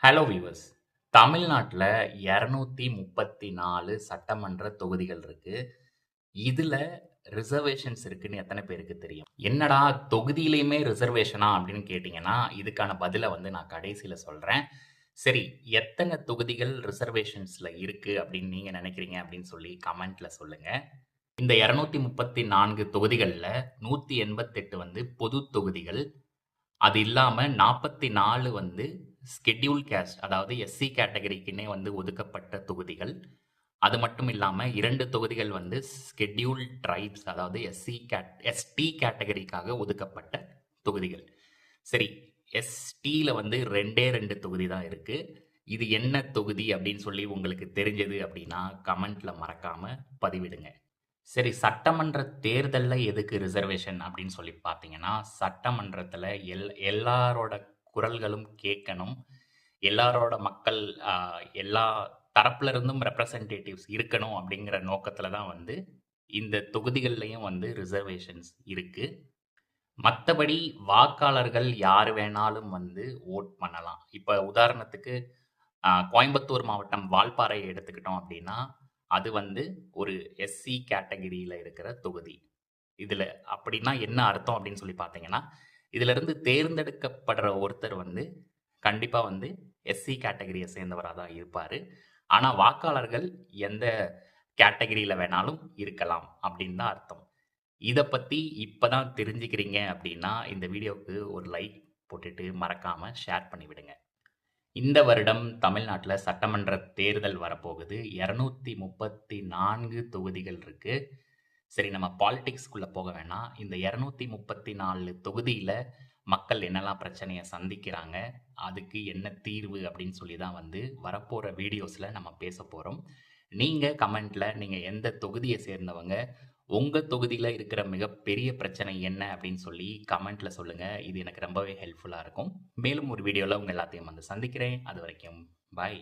Hello viewers. தமிழ்நாட்டுல 234 சட்டமன்ற தொகுதிகள் இருக்கு. இதுல ரிசர்வேஷன்ஸ் இருக்குன்னு எத்தனை பேருக்கு தெரியும்? என்னடா தொகுதியிலயுமே ரிசர்வேஷனா அப்படின்னு கேட்டீங்கன்னா, இதுக்கான பதில நான் கடைசியில சொல்றேன். சரி, எத்தனை தொகுதிகள் ரிசர்வேஷன்ஸ்ல இருக்கு அப்படின்னு நீங்க நினைக்கிறீங்க அப்படின்னு சொல்லி கமெண்ட்ல சொல்லுங்க. இந்த 234 தொகுதிகள்ல 188 பொது தொகுதிகள். அது இல்லாம 44 ஷெட்யூல் காஸ்ட், அதாவது எஸ்சி கேட்டகரிக்குன்னே ஒதுக்கப்பட்ட தொகுதிகள். அது மட்டும் இல்லாம 2 தொகுதிகள் ஷெட்யூல் ட்ரைப்ஸ், அதாவது எஸ்டி கேட்டகரிக்காக ஒதுக்கப்பட்ட தொகுதிகள். சரி, எஸ்டில 2 தொகுதி தான் இருக்கு. இது என்ன தொகுதி அப்படின்னு சொல்லி உங்களுக்கு தெரிஞ்சது அப்படின்னா கமெண்ட்ல மறக்காம பதிவிடுங்க. சரி, சட்டமன்ற தேர்தல்ல எதுக்கு ரிசர்வேஷன் அப்படின்னு சொல்லி பார்த்தீங்கன்னா, சட்டமன்றத்துல எல்லாரோட குரல்களும் கேட்கணும். எல்லாரோட மக்கள் அ எல்லா தரப்புல இருந்தும் ரெப்ரசன்டேட்டிவ்ஸ் இருக்கணும் அப்படிங்கிற நோக்கத்துல தான் இந்த தொகுதிகள்லயும் ரிசர்வேஷன்ஸ் இருக்கு. மத்தபடி வாக்காளர்கள் யாரு வேணாலும் வோட் பண்ணலாம். இப்ப உதாரணத்துக்கு கோயம்புத்தூர் மாவட்டம் வால்பாறையை எடுத்துக்கிட்டோம் அப்படின்னா, அது ஒரு எஸ்சி கேட்டகரியில இருக்கிற தொகுதி. இதுல அப்படின்னா என்ன அர்த்தம் அப்படின்னு சொல்லி பார்த்தீங்கன்னா, இதிலிருந்து தேர்ந்தெடுக்கப்படுற ஒருத்தர் கண்டிப்பா எஸ்சி கேட்டகரிய சேர்ந்தவரா தான் இருப்பாரு. ஆனா வாக்காளர்கள் எந்த கேட்டகரியில வேணாலும் இருக்கலாம் அப்படின்னு தான் அர்த்தம். இத பத்தி இப்ப தான் தெரிஞ்சுக்கிறீங்க அப்படின்னா, இந்த வீடியோவுக்கு ஒரு லைக் போட்டுட்டு மறக்காம ஷேர் பண்ணி விடுங்க. இந்த வருடம் தமிழ்நாட்டுல சட்டமன்ற தேர்தல் வரப்போகுது. 234 தொகுதிகள் இருக்கு. சரி, நம்ம பாலிடிக்ஸ்குள்ள போக வேணாம். இந்த 234 தொகுதியில மக்கள் என்னெல்லாம் பிரச்சனைய சந்திக்கிறாங்க, அதுக்கு என்ன தீர்வு அப்படின்னு சொல்லி தான் வரப்போற வீடியோஸ்ல நம்ம பேசப் போறோம். நீங்க கமெண்ட்ல நீங்க எந்த தொகுதிய சேர்ந்தவங்க, உங்க தொகுதியில இருக்கிற மிகப்பெரிய பிரச்சனை என்ன அப்படின்னு சொல்லி கமெண்ட்ல சொல்லுங்க. இது எனக்கு ரொம்பவே ஹெல்ப்ஃபுல்லா இருக்கும். மேலும் ஒரு வீடியோல உங்க எல்லாத்தையும் சந்திக்கிறேன். அதுவரைக்கும் பாய்.